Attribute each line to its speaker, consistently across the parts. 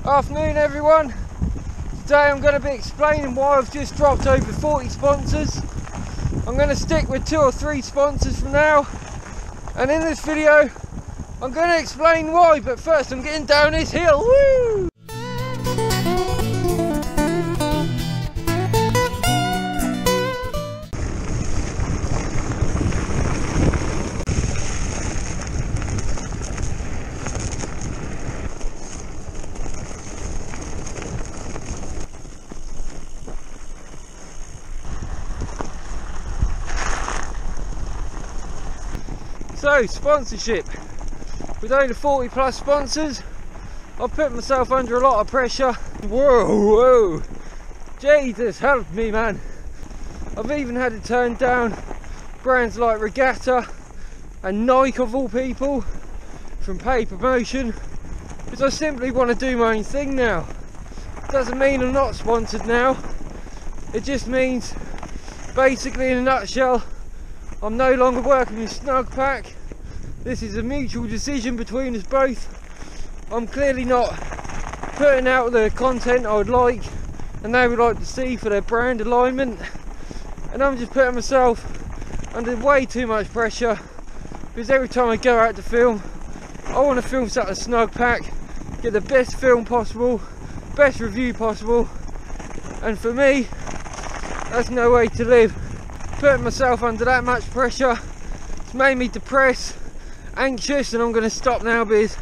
Speaker 1: Afternoon everyone. Today I'm going to be explaining why I've just dropped over 40 sponsors. I'm going to stick with 2 or 3 sponsors from now, and in this video I'm going to explain why, but first I'm getting down this hill. Woo! So, sponsorship. With over 40 plus sponsors, I've put myself under a lot of pressure. Whoa, Jesus, help me, man. I've even had to turn down brands like Regatta and Nike, of all people, from paid promotion, because I simply want to do my own thing now. Doesn't mean I'm not sponsored now. It just means, basically in a nutshell, I'm no longer working with Snugpack. This is a mutual decision between us both. I'm clearly not putting out the content I would like and they would like to see for their brand alignment, and I'm just putting myself under way too much pressure, because every time I go out to film, I want to film something Snugpack, get the best film possible, best review possible, and for me, that's no way to live. Putting myself under that much pressure, it's made me depressed, anxious, and I'm going to stop now because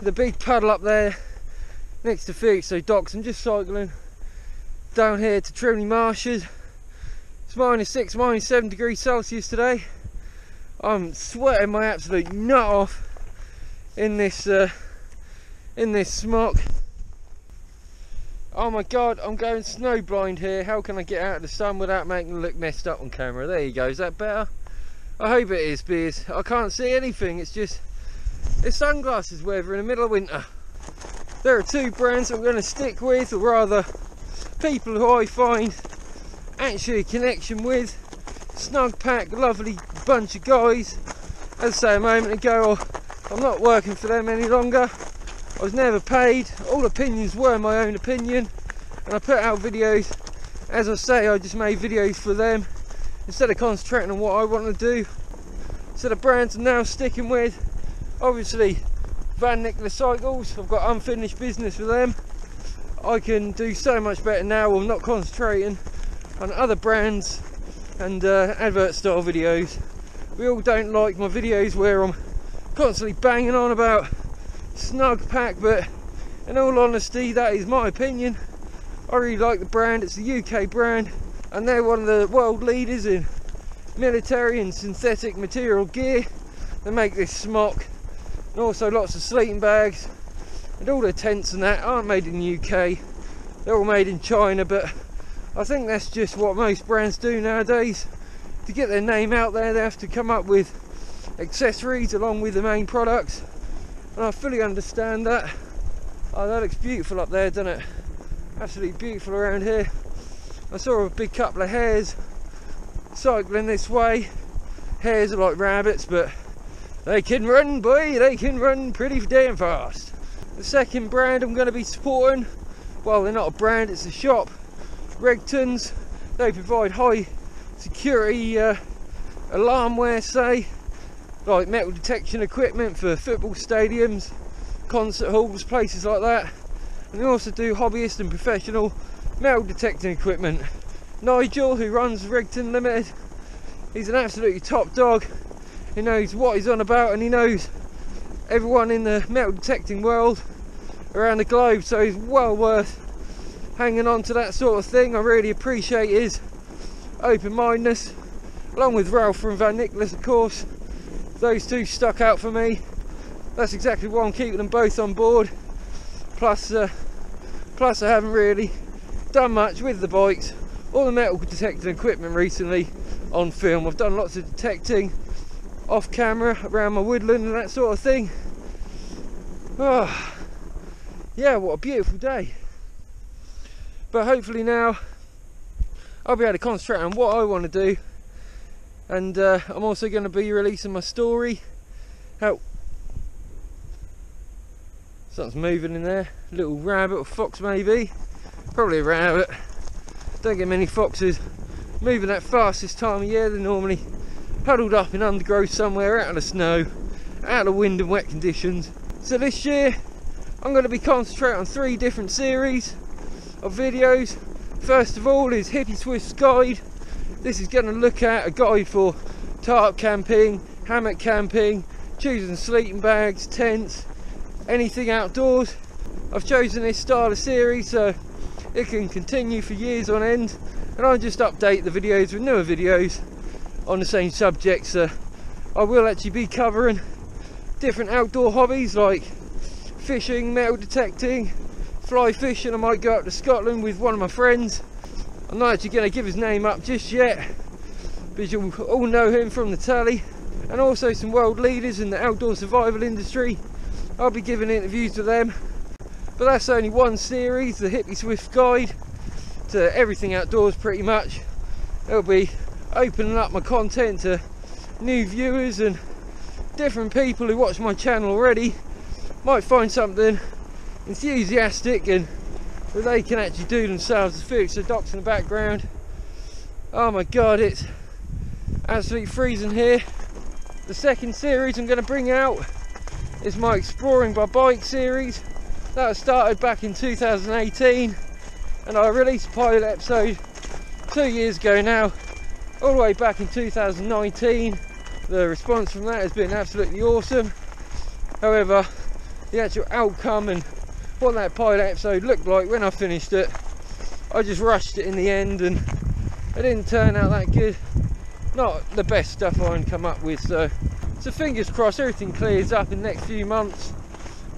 Speaker 1: the big puddle up there next to Felixstowe Docks. I'm just cycling down here to Trimley Marshes. It's -6, -7 degrees Celsius today. I'm sweating my absolute nut off in this smock. Oh my god, I'm going snow blind here. How can I get out of the sun without making it look messed up on camera? There you go, is that better? I hope it is, because I can't see anything. It's sunglasses weather in the middle of winter. There are 2 brands I'm going to stick with, or rather people who I find actually a connection with. Snugpack, lovely bunch of guys. As I say a moment ago, I'm not working for them any longer. I was never paid. All opinions were my own opinion, and I put out videos. As I say, I just made videos for them instead of concentrating on what I want to do. So the brands I'm now sticking with, obviously Van Nicholas Cycles. I've got unfinished business with them. I can do so much better now while not concentrating on other brands and advert style videos. We all don't like my videos where I'm constantly banging on about Snugpack, but in all honesty, that is my opinion. I really like the brand. It's a UK brand, and they're one of the world leaders in military and synthetic material gear. They make this smock and also lots of sleeping bags, and all their tents and that aren't made in the UK. They're all made in China, but I think that's just what most brands do nowadays. To get their name out there, they have to come up with accessories along with the main products, and I fully understand that. Oh, that looks beautiful up there, doesn't it? Absolutely beautiful around here. I saw a big couple of hares cycling this way. Hares are like rabbits, but they can run, boy, they can run pretty damn fast. The second brand I'm going to be supporting, well, they're not a brand, it's a shop, Regtons. They provide high security alarmware, say, like metal detection equipment for football stadiums, concert halls, places like that. And they also do hobbyist and professional metal detecting equipment. Nigel, who runs Regton Limited, he's an absolutely top dog. He knows what he's on about, and he knows everyone in the metal detecting world around the globe, so he's well worth hanging on to that sort of thing. I really appreciate his open-mindedness, along with Raffle from Van Nicholas, of course. Those 2 stuck out for me. That's exactly why I'm keeping them both on board. Plus I haven't really done much with the bikes or the metal detecting equipment recently on film. I've done lots of detecting off camera around my woodland and that sort of thing. Oh, yeah, what a beautiful day. But hopefully now I'll be able to concentrate on what I want to do, and I'm also going to be releasing my story out Something's moving in there. Little rabbit or fox maybe. Probably a rabbit. Don't get many foxes moving that fast this time of year. They're normally huddled up in undergrowth somewhere, out of the snow, out of wind and wet conditions. So this year I'm going to be concentrating on 3 different series of videos. First of all is Hippie Swift's guide. This is going to look at a guide for tarp camping, hammock camping, choosing sleeping bags, tents, anything outdoors. I've chosen this style of series so it can continue for years on end, and I'll just update the videos with newer videos on the same subject. So I will actually be covering different outdoor hobbies like fishing, metal detecting, fly fishing. I might go up to Scotland with one of my friends. I'm not actually going to give his name up just yet, but you'll all know him from the telly. And also some world leaders in the outdoor survival industry. I'll be giving interviews with them. But that's only one series, the Hippie Swift guide to everything outdoors pretty much. It'll be opening up my content to new viewers and different people who watch my channel already. Might find something enthusiastic and that they can actually do themselves. The Felix docks in the background. Oh my god, it's absolutely freezing here. The second series I'm going to bring out is my Exploring by Bike series. That was started back in 2018 and I released a pilot episode 2 years ago now, all the way back in 2019. The response from that has been absolutely awesome. However, the actual outcome and what that pilot episode looked like when I finished it, I just rushed it in the end and it didn't turn out that good. Not the best stuff I can come up with, so fingers crossed everything clears up in the next few months.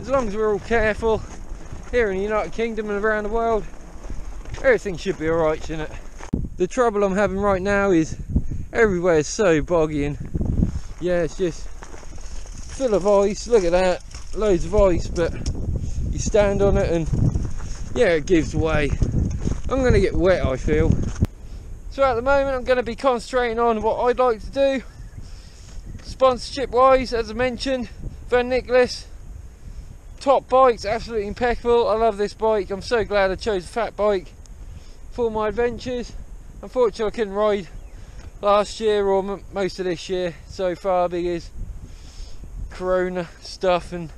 Speaker 1: As long as we're all careful here in the United Kingdom and around the world, everything should be alright, shouldn't it? The trouble I'm having right now is everywhere is so boggy and yeah, it's just full of ice. Look at that, loads of ice, but you stand on it and yeah, it gives way. I'm going to get wet, I feel. So at the moment I'm going to be concentrating on what I'd like to do. Sponsorship wise, as I mentioned, Van Nicholas, top bikes, absolutely impeccable. I love this bike. I'm so glad I chose a fat bike for my adventures. Unfortunately I couldn't ride last year or most of this year so far because corona stuff, and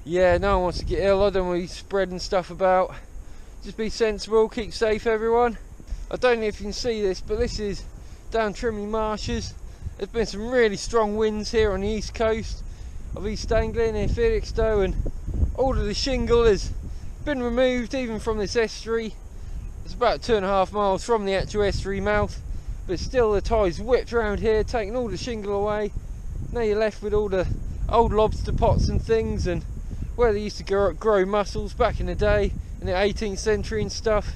Speaker 1: yeah, no one wants to get ill. I don't want to be spreading stuff about. Just be sensible, keep safe everyone. I don't know if you can see this, but this is down Trimley Marshes. There's been some really strong winds here on the east coast of East Anglia near Felixstowe, and all of the shingle has been removed even from this estuary. It's about 2.5 miles from the actual estuary mouth, but still the tide's whipped around here, taking all the shingle away. Now you're left with all the old lobster pots and things, and where they used to grow mussels back in the day in the 18th century and stuff.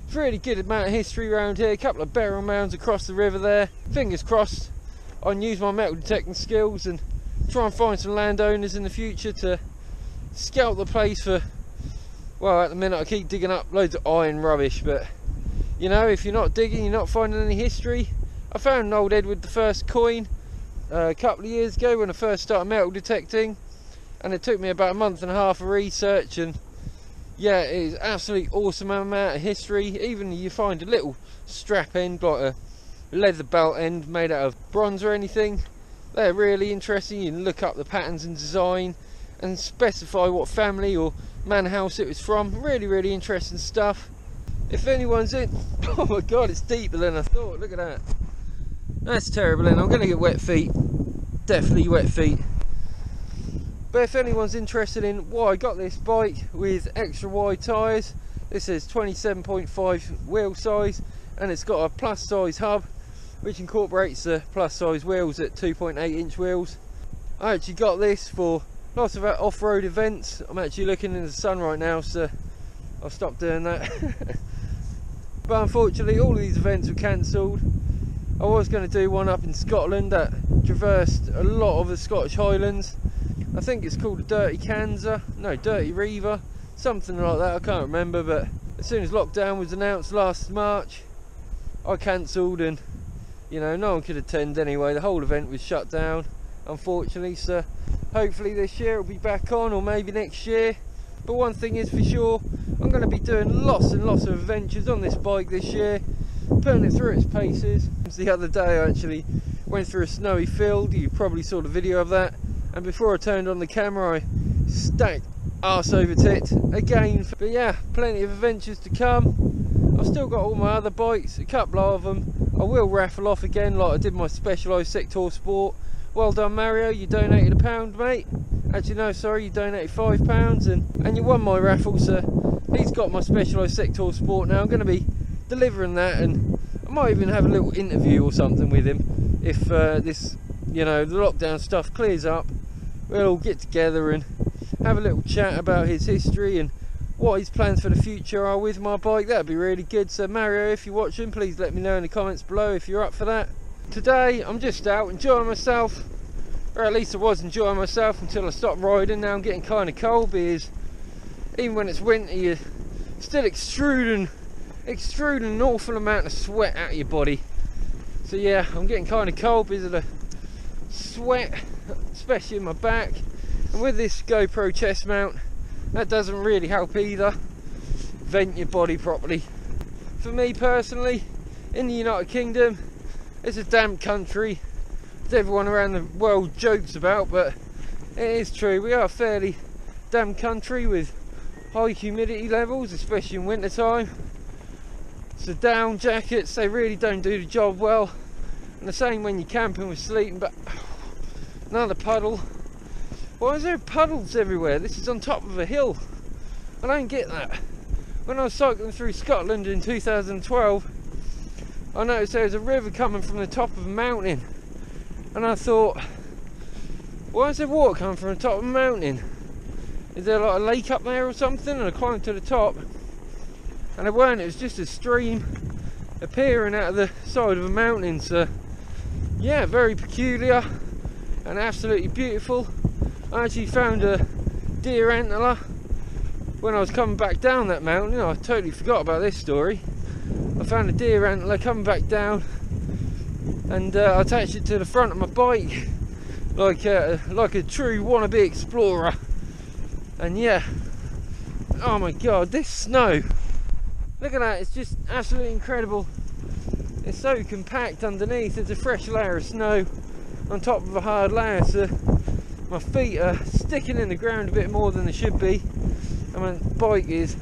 Speaker 1: It's a really good amount of history around here. A couple of burial mounds across the river there. Fingers crossed I can use my metal detecting skills and try and find some landowners in the future to scout the place for, well, at the minute I keep digging up loads of iron rubbish, but you know, if you're not digging, you're not finding any history. I found an old Edward I coin a couple of years ago when I first started metal detecting, and it took me about 1.5 months of research, and yeah, it is absolutely awesome amount of history. Even you find a little strap end, like a leather belt end made out of bronze or anything, they're really interesting. You can look up the patterns and design and specify what family or man house it was from. Really interesting stuff. If anyone's in, oh my god, it's deeper than I thought. Look at that. That's terrible, and I'm going to get wet feet. Definitely wet feet. But if anyone's interested in why I got this bike with extra wide tyres, this is 27.5 wheel size, and it's got a plus size hub which incorporates the plus size wheels at 2.8 inch wheels. I actually got this for lots of off-road events. I'm actually looking in the sun right now, so I'll stop doing that. But unfortunately all of these events were cancelled. I was going to do one up in Scotland that traversed a lot of the Scottish Highlands. I think it's called a Dirty Kanza, no, Dirty Reaver, something like that, I can't remember. But as soon as lockdown was announced last March, I cancelled, and you know, no one could attend anyway. The whole event was shut down, unfortunately. So hopefully this year it'll be back on, or maybe next year. But one thing is for sure, I'm going to be doing lots and lots of adventures on this bike this year, putting it through its paces. The other day I actually went through a snowy field, you probably saw the video of that, and before I turned on the camera I stacked arse over tit again. But yeah, plenty of adventures to come. I've still got all my other bikes, a couple of them. I will raffle off again like I did my Specialized Sector Sport. Well done Mario, you donated £1 mate. Actually no, sorry, you donated £5 and you won my raffle, so he's got my Specialized Sector Sport now. I'm going to be delivering that, and I might even have a little interview or something with him if this, you know, the lockdown stuff clears up. We'll all get together and have a little chat about his history and what his plans for the future are with my bike. That'd be really good. So Mario, if you're watching, please let me know in the comments below if you're up for that. Today I'm just out enjoying myself, or at least I was enjoying myself until I stopped riding. Now I'm getting kind of cold because even when it's winter you're still extruding an awful amount of sweat out of your body. So yeah, I'm getting kind of cold because of the sweat, especially in my back. And with this GoPro chest mount, that doesn't really help either, vent your body properly. For me personally, in the United Kingdom, it's a damp country, as everyone around the world jokes about, but it is true. We are a fairly damp country with high humidity levels, especially in winter time. So down jackets, they really don't do the job well. And the same when you're camping with sleeping. But another puddle. Why is there puddles everywhere? This is on top of a hill. I don't get that. When I was cycling through Scotland in 2012, I noticed there was a river coming from the top of a mountain. And I thought, why is there water coming from the top of a mountain? Is there like a lake up there or something? And I climbed to the top, and it weren't. It was just a stream appearing out of the side of a mountain. So yeah, very peculiar and absolutely beautiful. I actually found a deer antler when I was coming back down that mountain. I totally forgot about this story. I found a deer antler coming back down, and I attached it to the front of my bike like a true wannabe explorer. And yeah, oh my god, this snow, look at that, it's just absolutely incredible. It's so compact underneath. There's a fresh layer of snow on top of a hard layer, so my feet are sticking in the ground a bit more than they should be, and my bike is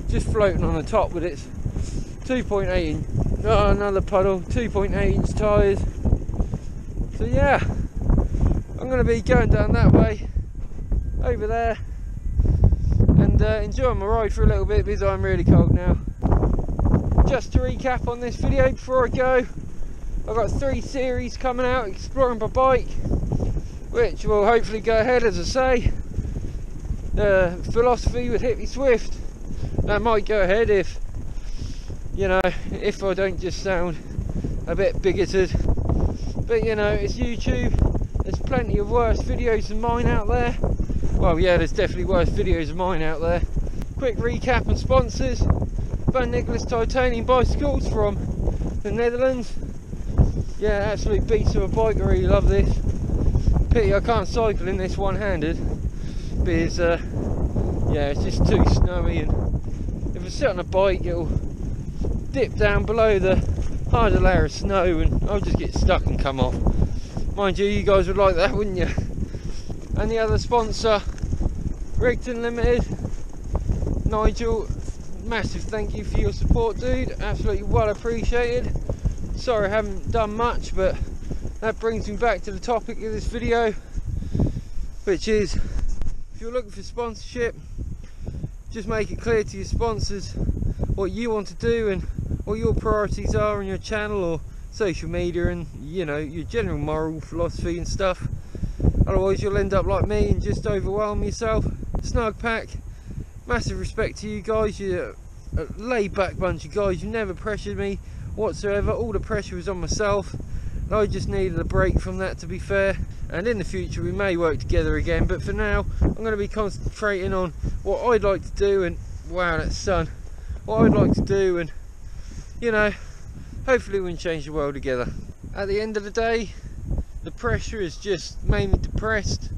Speaker 1: just floating on the top with its 2.8 inch, oh, another puddle, 2.8 inch tyres. So yeah, I'm going to be going down that way, over there, and enjoying my ride for a little bit because I'm really cold now. Just to recap on this video before I go, I've got 3 series coming out exploring my bike, which will hopefully go ahead. As I say, the philosophy with Hippie Swift, that might go ahead if, you know, if I don't just sound a bit bigoted. But you know, it's YouTube, there's plenty of worse videos than mine out there. Well yeah, there's definitely worse videos of mine out there. Quick recap on sponsors: Van Nicholas Titanium Bicycles from the Netherlands. Yeah, absolute beast of a bike, I really love this. Pity I can't cycle in this one-handed because yeah, it's just too snowy, and if I sit on a bike it'll dip down below the harder layer of snow and I'll just get stuck and come off. Mind you, you guys would like that, wouldn't you? And the other sponsor, Rigton Limited. Nigel, massive thank you for your support, dude, absolutely well appreciated. Sorry I haven't done much, but that brings me back to the topic of this video, which is, if you're looking for sponsorship, just make it clear to your sponsors what you want to do and what your priorities are on your channel or social media, and you know, your general moral philosophy and stuff. Otherwise you'll end up like me and just overwhelm yourself. Snug pack, massive respect to you guys. You're a laid back bunch of guys, you never pressured me whatsoever. All the pressure was on myself, and I just needed a break from that, to be fair. And in the future we may work together again, but for now I'm going to be concentrating on what I'd like to do, and wow, that sun, what I'd like to do, and you know, hopefully we can change the world together. At the end of the day, the pressure has just made me depressed.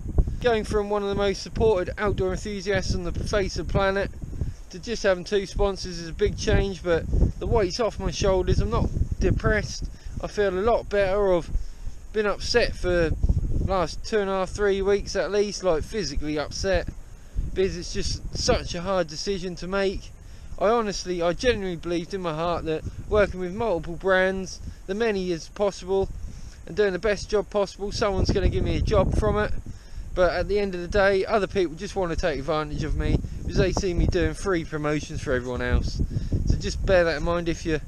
Speaker 1: going from one of the most supported outdoor enthusiasts on the face of the planet to just having 2 sponsors is a big change, but the weight's off my shoulders. I'm not depressed. I feel a lot better. I've been upset for the last 2.5, 3 weeks at least, like physically upset, because it's just such a hard decision to make. I genuinely believed in my heart that working with multiple brands, the many as possible, and doing the best job possible, someone's going to give me a job from it. But at the end of the day, other people just want to take advantage of me because they see me doing free promotions for everyone else. So just bear that in mind. If you're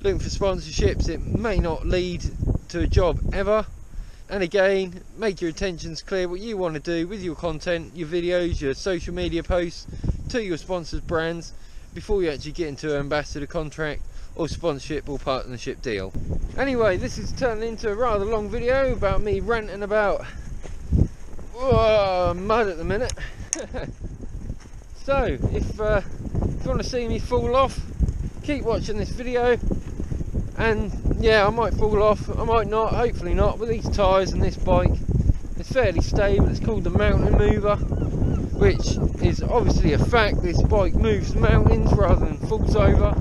Speaker 1: looking for sponsorships, it may not lead to a job ever. And again, make your intentions clear, what you want to do with your content, your videos, your social media posts to your sponsors' brands before you actually get into an ambassador contract or sponsorship or partnership deal. Anyway, this is turning into a rather long video about me ranting about mud at the minute. So if you want to see me fall off, keep watching this video. And yeah, I might fall off, I might not, hopefully not. With these tyres and this bike, it's fairly stable. It's called the mountain mover, which is obviously a fact. This bike moves mountains rather than falls over.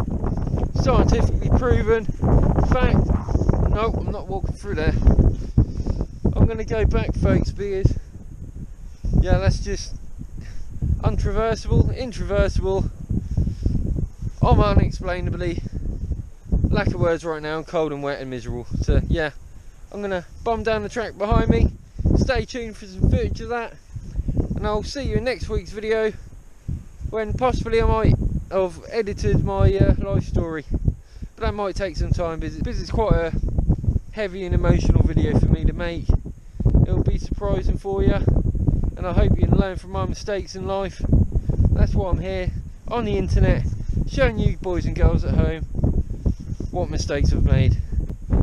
Speaker 1: Scientifically proven fact. Nope, I'm not walking through there. I'm going to go back, folks, because yeah, that's just untraversable, intraversable. I'm unexplainably, lack of words right now, cold and wet and miserable. So yeah, I'm going to bomb down the track behind me. Stay tuned for some footage of that, and I'll see you in next week's video, when possibly I might have edited my life story. But that might take some time because it's quite a heavy and emotional video for me to make. It'll be surprising for you, and I hope you can learn from my mistakes in life. That's why I'm here on the internet, showing you boys and girls at home what mistakes I've made.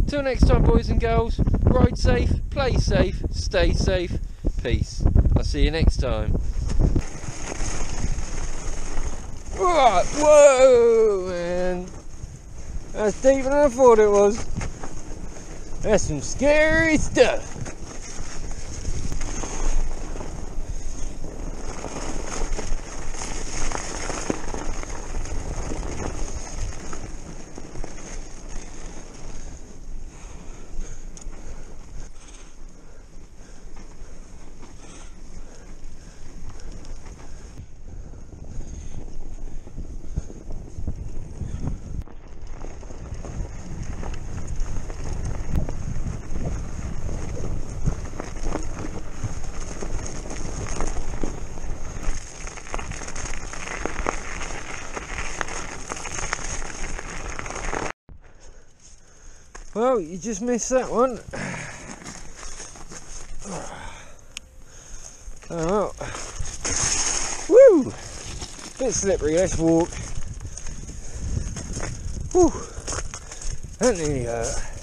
Speaker 1: Till next time, boys and girls, ride safe, play safe, stay safe, peace. I'll see you next time. Whoa, man, that's deeper than I thought it was. That's some scary stuff. Well, you just missed that one. Oh well. Woo! Bit slippery, let's walk. Whew! That nearly hurt.